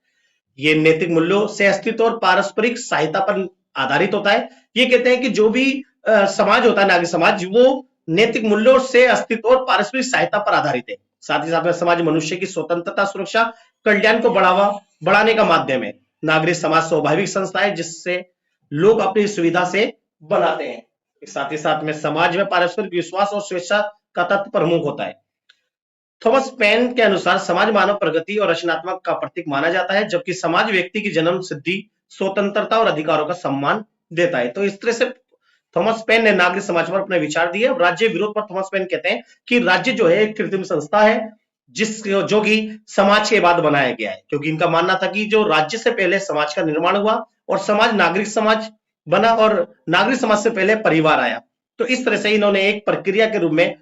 ये नैतिक मूल्यों से अस्तित्व और पारस्परिक सहायता पर आधारित होता है। ये कहते हैं कि जो भी समाज होता है, नागरिक समाज, वो नैतिक मूल्यों से अस्तित्व और पारस्परिक सहायता पर आधारित है। साथ ही साथ में समाज मनुष्य की स्वतंत्रता, सुरक्षा, कल्याण को बढ़ाने का माध्यम है। नागरिक समाज स्वाभाविक संस्था है जिससे लोग अपनी सुविधा से बनाते हैं। साथ ही साथ में समाज में पारस्परिक विश्वास और स्वेच्छा का तत्व प्रमुख होता है। थॉमस पेन के अनुसार समाज मानव प्रगति और रचनात्मक का प्रतीक माना जाता है, जबकि समाज व्यक्ति की जन्म सिद्धि, स्वतंत्रता और अधिकारों का सम्मान देता है। तो इस तरह से थॉमस पेन ने नागरिक समाज पर अपने विचार दिए। राज्य विरोध पर थॉमस पेन कहते हैं कि राज्य जो है एक कृत्रिम संस्था है जो कि समाज के बाद बनाया गया है, क्योंकि इनका मानना था कि जो राज्य से पहले समाज का निर्माण हुआ और समाज नागरिक समाज बना और नागरिक समाज से पहले परिवार आया। तो इस तरह से इन्होंने एक प्रक्रिया के रूप में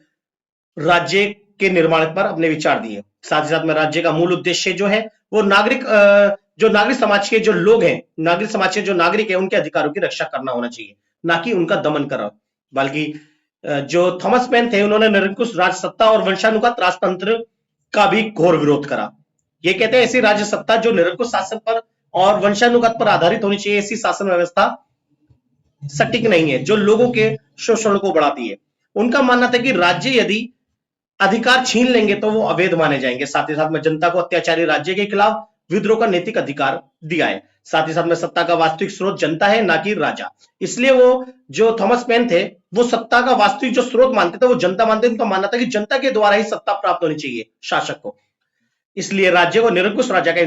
राज्य के निर्माण पर अपने विचार दिए। साथ ही साथ में राज्य का मूल उद्देश्य जो है वो जो नागरिक समाज के जो लोग हैं, नागरिक समाज के जो नागरिक है, उनके अधिकारों की रक्षा करना होना चाहिए, ना कि उनका दमन करा। बल्कि जो थॉमस पेन थे, उन्होंने निरंकुश राज सत्ता और वंशानुगत राजतंत्र का भी घोर विरोध करा। ये कहते हैं ऐसी राज्य सत्ता जो निरंकुश शासन पर और वंशानुगत पर आधारित होनी चाहिए, ऐसी शासन व्यवस्था सटीक नहीं है जो लोगों के शोषण को बढ़ाती है। उनका मानना था कि राज्य यदि अधिकार छीन लेंगे तो वो अवैध माने जाएंगे। साथ ही साथ में जनता को अत्याचारी राज्य के खिलाफ विद्रोह का नैतिक अधिकार दिया है। साथ ही साथ में सत्ता का वास्तविक स्रोत जनता है, ना कि राजा। इसलिए वो जो थॉमस पेन थे, वो सत्ता का वास्तविक जो स्रोत मानते थे वो जनता मानते थे। उनका मानना था कि जनता के द्वारा ही सत्ता प्राप्त होनी चाहिए शासक को। इसलिए राज्य को निरंकुश राजा का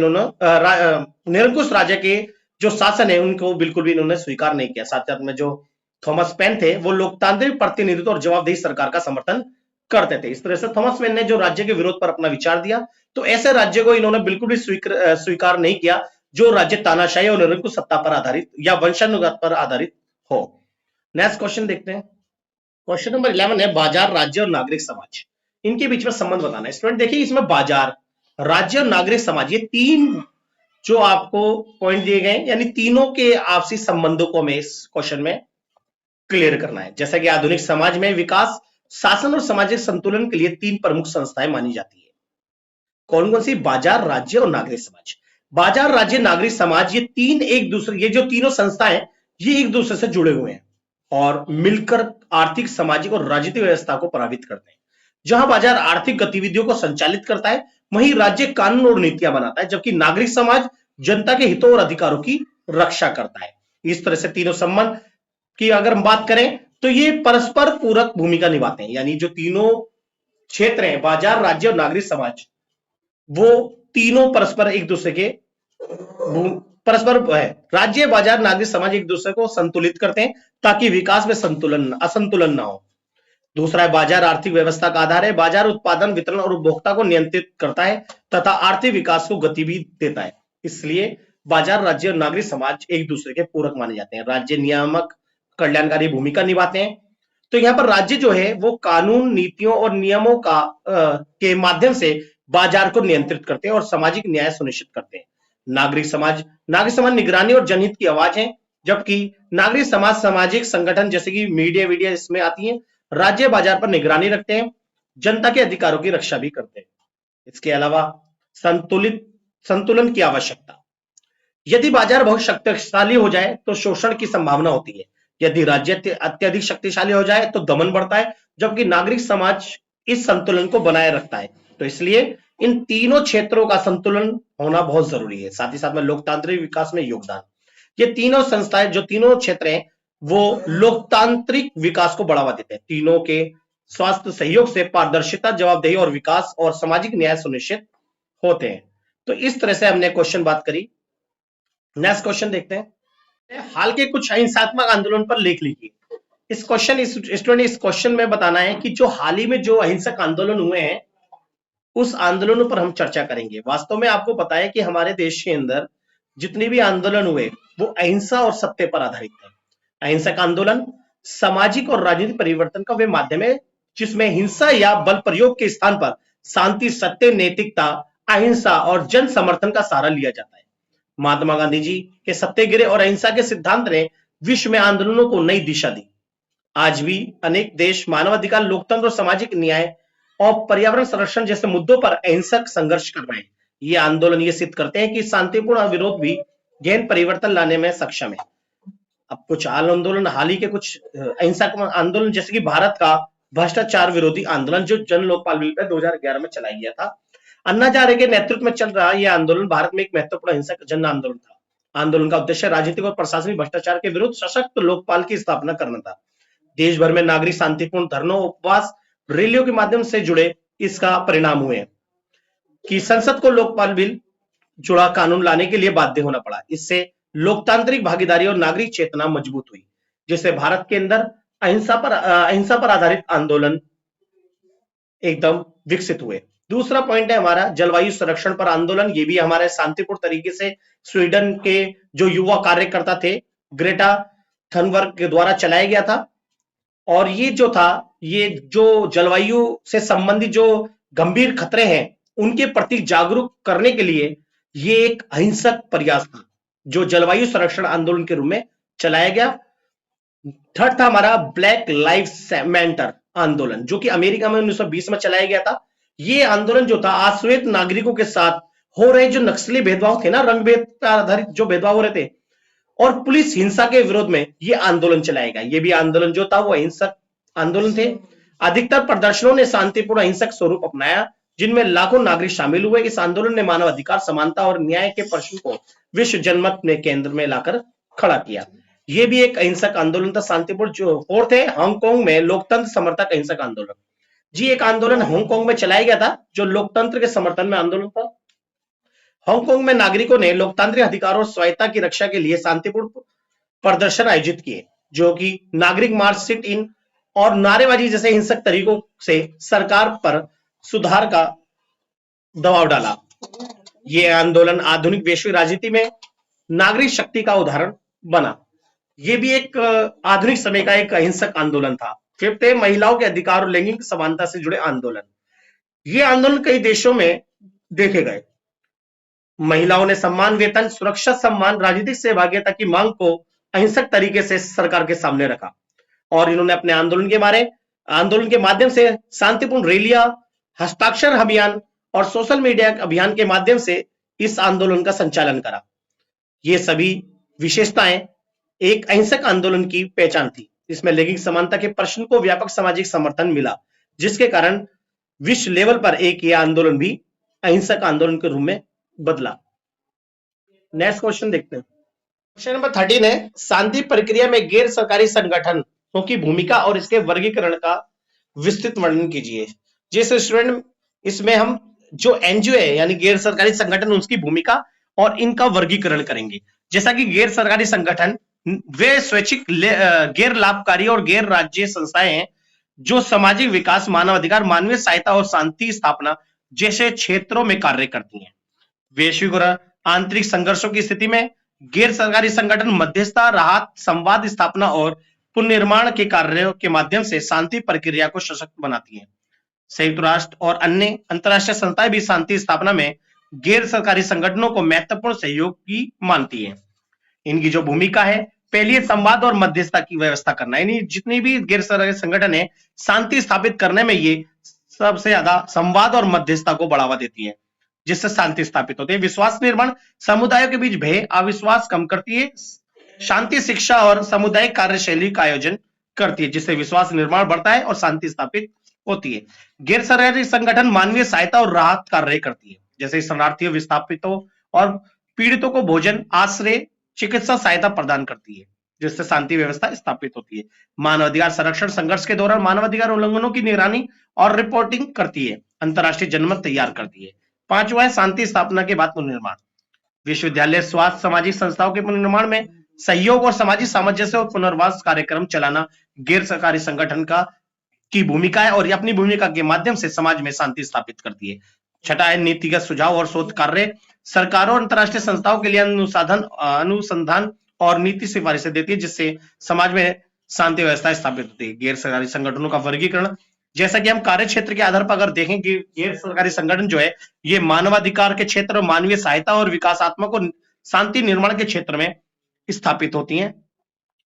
निरंकुश राजा के जो शासन है उनको बिल्कुल भी इन्होंने स्वीकार नहीं किया। साथ साथ में जो थॉमस पेन थे वो लोकतांत्रिक प्रतिनिधित्व और जवाबदेही सरकार का समर्थन करते थे। इस तरह से थॉमस पेन ने जो राज्य के विरोध पर अपना विचार दिया, तो ऐसे राज्य को इन्होंने बिल्कुल भी स्वीकार नहीं किया जो राज्य तानाशाही और निरंकुश सत्ता पर आधारित या वंशानुगत पर आधारित हो। नेक्स्ट क्वेश्चन देखते हैं। क्वेश्चन नंबर 11 है, बाजार, राज्य और नागरिक समाज, इनके बीच में संबंध बताना है। स्टूडेंट देखिए, इसमें बाजार, राज्य और नागरिक समाज, ये तीन जो आपको पॉइंट दिए गए, यानी तीनों के आपसी संबंधों को हमें इस क्वेश्चन में क्लियर करना है। जैसा कि आधुनिक समाज में विकास, शासन और सामाजिक संतुलन के लिए तीन प्रमुख संस्थाएं मानी जाती है। कौन कौन सी? बाजार, राज्य और नागरिक समाज। बाजार, राज्य, नागरिक समाज, ये तीन एक दूसरे, ये जो तीनों संस्थाएं ये एक दूसरे से जुड़े हुए हैं और मिलकर आर्थिक, सामाजिक और राजनीतिक व्यवस्था को प्रभावित करते हैं। जहां बाजार आर्थिक गतिविधियों को संचालित करता है, वहीं राज्य कानून और नीतियां बनाता है, जबकि नागरिक समाज जनता के हितों और अधिकारों की रक्षा करता है। इस तरह से तीनों संबंध की अगर हम बात करें तो ये परस्पर पूरक भूमिका निभाते हैं। यानी जो तीनों क्षेत्र हैं, बाजार, राज्य और नागरिक समाज, वो तीनों परस्पर एक दूसरे के परस्पर है। राज्य, बाजार, नागरिक समाज एक दूसरे को संतुलित करते हैं ताकि विकास में असंतुलन ना हो। दूसरा है बाजार आर्थिक व्यवस्था का आधार है। बाजार उत्पादन, वितरण और उपभोक्ता को नियंत्रित करता है तथा आर्थिक विकास को गति भी देता है। इसलिए बाजार, राज्य और नागरिक समाज एक दूसरे के पूरक माने जाते हैं। राज्य नियामक कल्याणकारी भूमिका निभाते हैं। तो यहाँ पर राज्य जो है वो कानून, नीतियों और नियमों के माध्यम से बाजार को नियंत्रित करते हैं और सामाजिक न्याय सुनिश्चित करते हैं। नागरिक समाज निगरानी और जनहित की आवाज है, जबकि नागरिक समाज सामाजिक संगठन जैसे कि मीडिया इसमें आती है। राज्य बाजार पर निगरानी रखते हैं, जनता के अधिकारों की रक्षा भी करते हैं। इसके अलावा संतुलन की आवश्यकता। यदि बाजार बहुत शक्तिशाली हो जाए तो शोषण की संभावना होती है। यदि राज्य अत्यधिक शक्तिशाली हो जाए तो दमन बढ़ता है, जबकि नागरिक समाज इस संतुलन को बनाए रखता है। तो इसलिए इन तीनों क्षेत्रों का संतुलन होना बहुत जरूरी है। साथ ही साथ में लोकतांत्रिक विकास में योगदान। ये तीनों संस्थाएं, जो तीनों क्षेत्र हैं, वो लोकतांत्रिक विकास को बढ़ावा देते हैं। तीनों के स्वास्थ्य सहयोग से पारदर्शिता, जवाबदेही और विकास और सामाजिक न्याय सुनिश्चित होते हैं। तो इस तरह से हमने क्वेश्चन बात करी। नेक्स्ट क्वेश्चन देखते हैं। हाल के कुछ अहिंसात्मक आंदोलन पर लेख लिखिए। इस क्वेश्चन में बताना है कि जो हाल ही में जो अहिंसक आंदोलन हुए हैं, उस आंदोलनों पर हम चर्चा करेंगे। वास्तव में आपको पता है कि हमारे देश के अंदर जितने भी आंदोलन हुए वो अहिंसा और सत्य पर आधारित है। अहिंसक आंदोलन सामाजिक और राजनीतिक परिवर्तन का वे माध्यम है जिसमें हिंसा या बल प्रयोग के स्थान पर शांति, सत्य, नैतिकता, अहिंसा और जन समर्थन का सहारा लिया जाता है। महात्मा गांधी जी के सत्याग्रह और अहिंसा के सिद्धांत ने विश्व में आंदोलनों को नई दिशा दी। आज भी अनेक देश मानवाधिकार, लोकतंत्र और सामाजिक न्याय और पर्यावरण संरक्षण जैसे मुद्दों पर अहिंसक संघर्ष कर रहे हैं। ये आंदोलन ये सिद्ध करते हैं कि शांतिपूर्ण विरोध भी गहन परिवर्तन लाने में सक्षम है। अब कुछ आंदोलन, हाल ही के कुछ अहिंसक आंदोलन जैसे कि भारत का भ्रष्टाचार विरोधी आंदोलन जो जन लोकपाल बिल पर 2011 में चलाया गया था। अन्ना हजारे के नेतृत्व में चल रहा यह आंदोलन भारत में एक महत्वपूर्ण अहिंसक जन आंदोलन था। आंदोलन का उद्देश्य राजनीतिक और प्रशासनिक भ्रष्टाचार के विरुद्ध सशक्त लोकपाल की स्थापना करना था। देश भर में नागरिक शांतिपूर्ण धरनों, उपवास, रैलियों के माध्यम से जुड़े। इसका परिणाम हुए कि संसद को लोकपाल बिल जुड़ा कानून लाने के लिए बाध्य होना पड़ा। इससे लोकतांत्रिक भागीदारी और नागरिक चेतना मजबूत हुई, जिससे भारत के अंदर अहिंसा पर आधारित आंदोलन एकदम विकसित हुए। दूसरा पॉइंट है हमारा जलवायु संरक्षण पर आंदोलन। ये भी हमारे शांतिपूर्ण तरीके से स्वीडन के जो युवा कार्यकर्ता थे, ग्रेटा थनबर्ग के द्वारा चलाया गया था। और ये जो था, ये जो जलवायु से संबंधित जो गंभीर खतरे हैं उनके प्रति जागरूक करने के लिए ये एक अहिंसक प्रयास था जो जलवायु संरक्षण आंदोलन के रूप में चलाया गया। थर्ड था हमारा ब्लैक लाइव्स मैटर आंदोलन, जो कि अमेरिका में 1920 में चलाया गया था। ये आंदोलन जो था आश्वेत नागरिकों के साथ हो रहे जो नक्सली भेदभाव थे ना, रंग भेद पर आधारित जो भेदभाव हो रहे थे और पुलिस हिंसा के विरोध में ये आंदोलन चलाया गया। ये भी आंदोलन जो था वो अहिंसक आंदोलन थे। अधिकतर प्रदर्शनों ने शांतिपूर्ण अहिंसक स्वरूप अपनाया, जिनमें लाखों नागरिक शामिल हुए। इस आंदोलन ने मानव अधिकार, समानता और न्याय के प्रश्न को विश्व जनमत में केंद्र में लाकर खड़ा किया। ये भी एक अहिंसक आंदोलन था, शांतिपूर्ण। जो फोर्थ है हांगकांग में लोकतंत्र समर्थक अहिंसक आंदोलन। जी, एक आंदोलन हांगकांग में चलाया गया था जो लोकतंत्र के समर्थन में आंदोलन था। हांगकांग में नागरिकों ने लोकतांत्रिक अधिकारों और स्वायत्ता की रक्षा के लिए शांतिपूर्ण प्रदर्शन आयोजित किए, जो कि नागरिक मार्च, सिट इन और नारेबाजी जैसे हिंसक तरीकों से सरकार पर सुधार का दबाव डाला। यह आंदोलन आधुनिक वैश्विक राजनीति में नागरिक शक्ति का उदाहरण बना। यह भी एक आधुनिक समय का एक अहिंसक आंदोलन था। फिफ्थ है महिलाओं के अधिकार और लैंगिक समानता से जुड़े आंदोलन। ये आंदोलन कई देशों में देखे गए। महिलाओं ने सम्मान, वेतन, सुरक्षा, सम्मान, राजनीतिक सहभागिता की मांग को अहिंसक तरीके से सरकार के सामने रखा और इन्होंने अपने आंदोलन के माध्यम से शांतिपूर्ण रैलियां, हस्ताक्षर अभियान और सोशल मीडिया अभियान के माध्यम से इस आंदोलन का संचालन करा। ये सभी विशेषताएं एक अहिंसक आंदोलन की पहचान थी। इसमें लैंगिक समानता के प्रश्न को व्यापक सामाजिक समर्थन मिला, जिसके कारण विश्व लेवल पर एक ये आंदोलन भी अहिंसक आंदोलन के रूप में बदला। नेक्स्ट क्वेश्चन देखते हैं। क्वेश्चन नंबर 13 है, शांति प्रक्रिया में गैर सरकारी संगठनों की भूमिका और इसके वर्गीकरण का विस्तृत वर्णन कीजिए। जिस स्टूडेंट, इसमें हम जो एनजीओ है यानी गैर सरकारी संगठन, उसकी भूमिका और इनका वर्गीकरण करेंगे। जैसा कि गैर सरकारी संगठन वे स्वैच्छिक गैर लाभकारी और गैर राज्य संस्थाएं हैं जो सामाजिक विकास, मानवाधिकार, मानवीय सहायता और शांति स्थापना जैसे क्षेत्रों में कार्य करती हैं। वैश्विक और आंतरिक संघर्षों की स्थिति में गैर सरकारी संगठन मध्यस्थता, राहत, संवाद स्थापना और पुनर्निर्माण के कार्यों के माध्यम से शांति प्रक्रिया को सशक्त बनाती है। संयुक्त राष्ट्र और अन्य अंतरराष्ट्रीय संस्थाएं भी शांति स्थापना में गैर सरकारी संगठनों को महत्वपूर्ण सहयोग की मानती है। इनकी जो भूमिका है, पहली है संवाद और मध्यस्थता की व्यवस्था करना, यानी जितनी भी गैर सरकारी संगठन है शांति स्थापित करने में ये सबसे ज्यादा संवाद और मध्यस्थता को बढ़ावा देती है, जिससे शांति स्थापित होती है। विश्वास निर्माण, समुदायों के बीच भय, अविश्वास कम करती है। शांति शिक्षा और सामुदायिक कार्यशैली का आयोजन करती है, जिससे विश्वास निर्माण बढ़ता है और शांति स्थापित होती है। गैर सरकारी संगठन मानवीय सहायता और राहत कार्य करती है, जैसे शरणार्थियों, विस्थापितों और पीड़ितों को भोजन, आश्रय, चिकित्सा सहायता प्रदान करती है, जिससे शांति व्यवस्था स्थापित होती है। मानवाधिकार संरक्षण, संघर्ष के दौरान मानवाधिकार उल्लंघनों की निगरानी और रिपोर्टिंग करती है। अंतरराष्ट्रीय जनमत तैयार करती है। पांचवा है शांति स्थापना के बाद पुनर्निर्माण। विश्वविद्यालय, स्वास्थ्य, सामाजिक संस्थाओं के पुनर्निर्माण में सहयोग और सामाजिक सामंजस्य और पुनर्वास कार्यक्रम चलाना गैर सरकारी संगठन की भूमिका है और ये अपनी भूमिका के माध्यम से समाज में शांति स्थापित करती है। छठा है नीतिगत सुझाव और शोध कार्य। सरकारों और अंतरराष्ट्रीय संस्थाओं के लिए अनुसंधान और नीति सिफारिशें देती है, जिससे समाज में शांति व्यवस्था स्थापित होती है। गैर सरकारी संगठनों का वर्गीकरण, जैसा कि हम कार्य क्षेत्र के आधार पर अगर देखें कि गैर सरकारी संगठन जो है ये मानवाधिकार के क्षेत्र, मानवीय सहायता और विकासात्मक और शांति निर्माण के क्षेत्र में स्थापित होती हैं।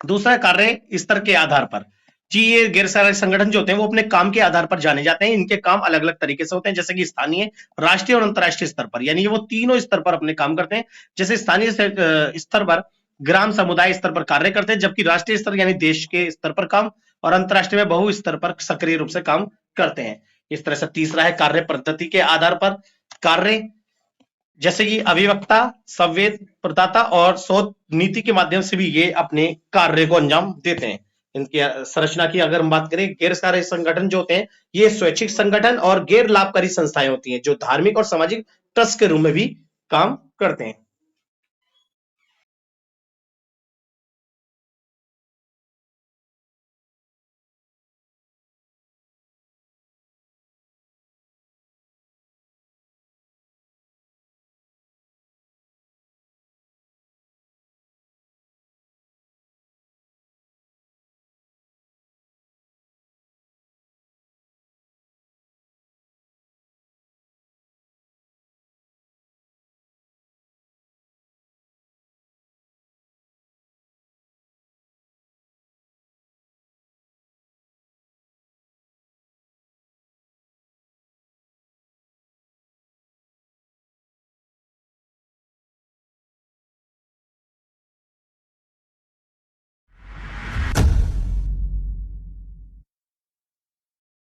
दूसरा, कार्य स्तर के आधार पर जी, ये गैर सरकारी संगठन जो होते हैं वो अपने काम के आधार पर जाने जाते हैं। इनके काम अलग अलग तरीके से होते हैं, जैसे कि स्थानीय, राष्ट्रीय और अंतरराष्ट्रीय स्तर पर, यानी वो तीनों स्तर पर अपने काम करते हैं। जैसे स्थानीय स्तर पर ग्राम समुदाय स्तर पर कार्य करते हैं, जबकि राष्ट्रीय स्तर यानी देश के स्तर पर काम, और अंतरराष्ट्रीय में बहु स्तर पर सक्रिय रूप से काम करते हैं। इस तरह से तीसरा है कार्य पद्धति के आधार पर कार्य, जैसे कि अभिवक्ता, संवेद प्रदाता और शोध नीति के माध्यम से भी ये अपने कार्य को अंजाम देते हैं। इनकी संरचना की अगर हम बात करें, गैर सरकारी संगठन जो होते हैं ये स्वैच्छिक संगठन और गैर लाभकारी संस्थाएं होती हैं जो धार्मिक और सामाजिक ट्रस्ट के रूप में भी काम करते हैं।